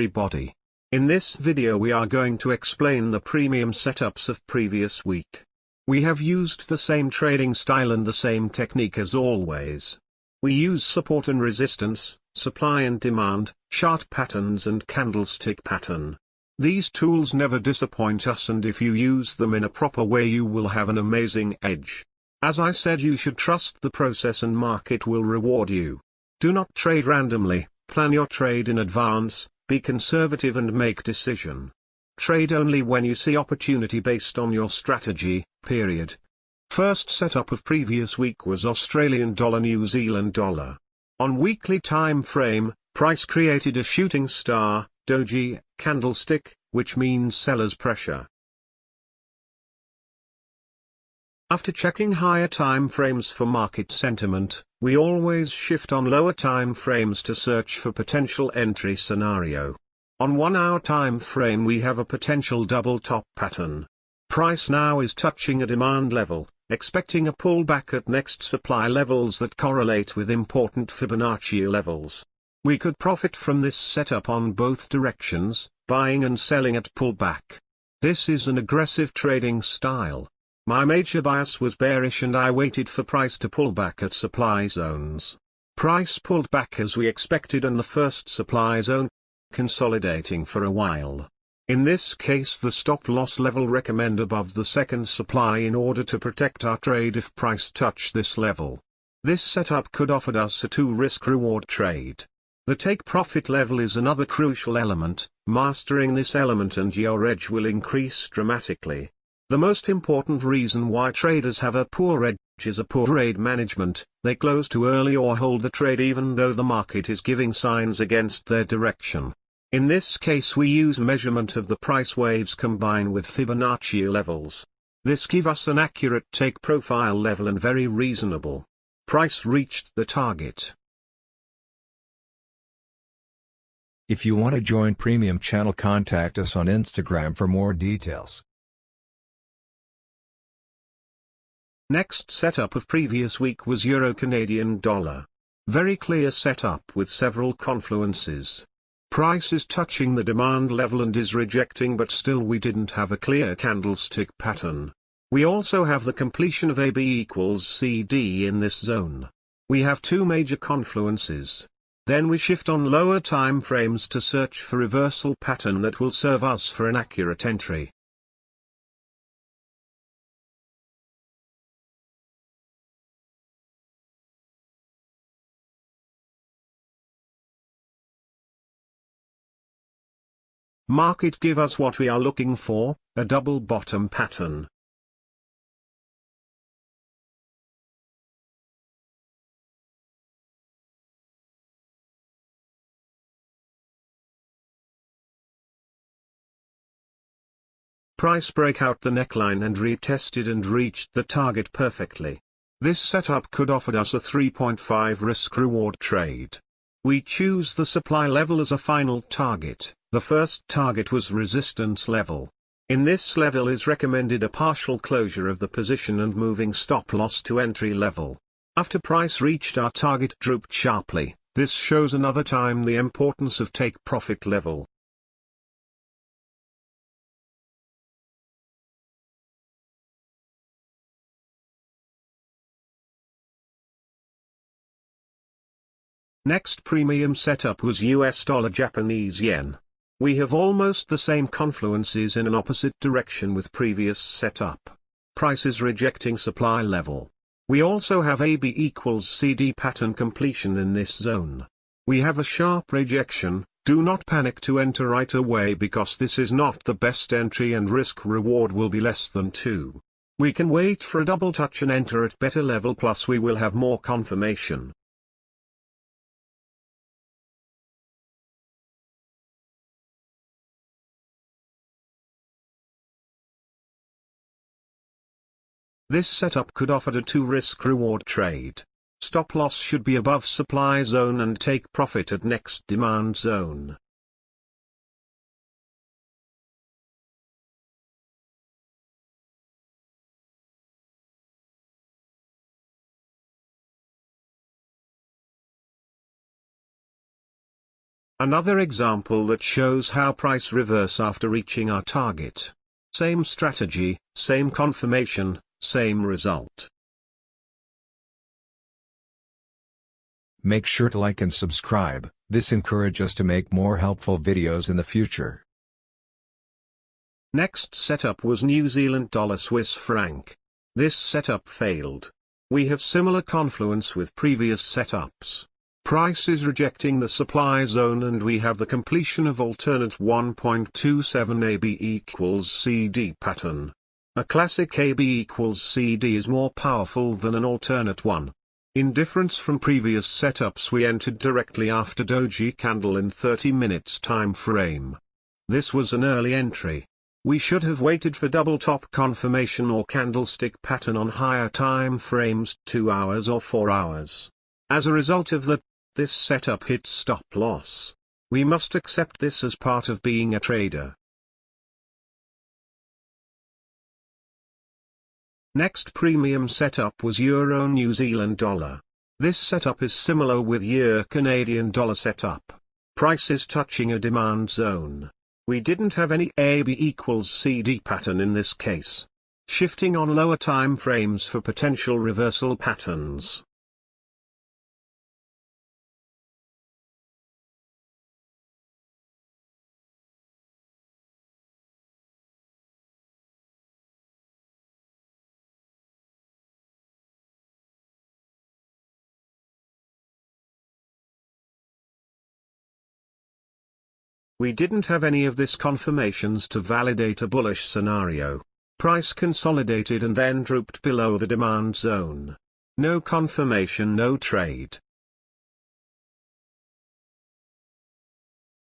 everybody. In this video we are going to explain the premium setups of previous week. We have used the same trading style and the same technique as always. We use support and resistance, supply and demand, chart patterns and candlestick pattern. These tools never disappoint us, and if you use them in a proper way you will have an amazing edge. As I said, you should trust the process and market will reward you. Do not trade randomly, plan your trade in advance, be conservative and make decision. Trade only when you see opportunity based on your strategy, period. First setup of previous week was Australian dollar New Zealand dollar. On weekly time frame, price created a shooting star, doji, candlestick, which means seller's pressure. After checking higher time frames for market sentiment, we always shift on lower time frames to search for potential entry scenario. On 1 hour time frame we have a potential double top pattern. Price now is touching a demand level, expecting a pullback at next supply levels that correlate with important Fibonacci levels. We could profit from this setup on both directions, buying and selling at pullback. This is an aggressive trading style. My major bias was bearish and I waited for price to pull back at supply zones. Price pulled back as we expected and the first supply zone, consolidating for a while. In this case the stop loss level recommend above the second supply in order to protect our trade if price touch this level. This setup could offer us a 2 risk reward trade. The take profit level is another crucial element. Mastering this element and your edge will increase dramatically. The most important reason why traders have a poor edge is a poor trade management. They close too early or hold the trade even though the market is giving signs against their direction. In this case we use measurement of the price waves combined with Fibonacci levels. This gives us an accurate take profile level and very reasonable. Price reached the target. If you want to join premium channel, contact us on Instagram for more details. Next setup of previous week was Euro Canadian dollar. Very clear setup with several confluences. Price is touching the demand level and is rejecting, but still we didn't have a clear candlestick pattern. We also have the completion of AB equals CD in this zone. We have 2 major confluences. Then we shift on lower time frames to search for reversal pattern that will serve us for an accurate entry. Market give us what we are looking for, a double bottom pattern. Price break out the neckline and retested and reached the target perfectly. This setup could offer us a 3.5 risk reward trade. We choose the supply level as a final target. The first target was resistance level. In this level is recommended a partial closure of the position and moving stop loss to entry level. After price reached our target drooped sharply. This shows another time the importance of take profit level. Next premium setup was US dollar Japanese yen. We have almost the same confluences in an opposite direction with previous setup. Price is rejecting supply level. We also have AB equals CD pattern completion in this zone. We have a sharp rejection. Do not panic to enter right away because this is not the best entry and risk reward will be less than 2. We can wait for a double touch and enter at better level, plus we will have more confirmation. This setup could offer a 2 risk reward trade. Stop loss should be above supply zone and take profit at next demand zone. Another example that shows how price reverse after reaching our target. Same strategy, same confirmation, same result. Make sure to like and subscribe, this encourages us to make more helpful videos in the future. Next setup was New Zealand dollar Swiss franc. This setup failed. We have similar confluence with previous setups. Price is rejecting the supply zone and we have the completion of alternate 1.27 AB equals CD pattern. A classic AB equals CD is more powerful than an alternate one. In difference from previous setups, we entered directly after doji candle in 30 minutes time frame. This was an early entry. We should have waited for double top confirmation or candlestick pattern on higher time frames, 2 hours or 4 hours. As a result of that, this setup hit stop loss. We must accept this as part of being a trader. Next premium setup was Euro New Zealand dollar. This setup is similar with Euro Canadian dollar setup. Price is touching a demand zone. We didn't have any AB equals CD pattern in this case. Shifting on lower time frames for potential reversal patterns. We didn't have any of this confirmations to validate a bullish scenario. Price consolidated and then drooped below the demand zone. No confirmation, no trade.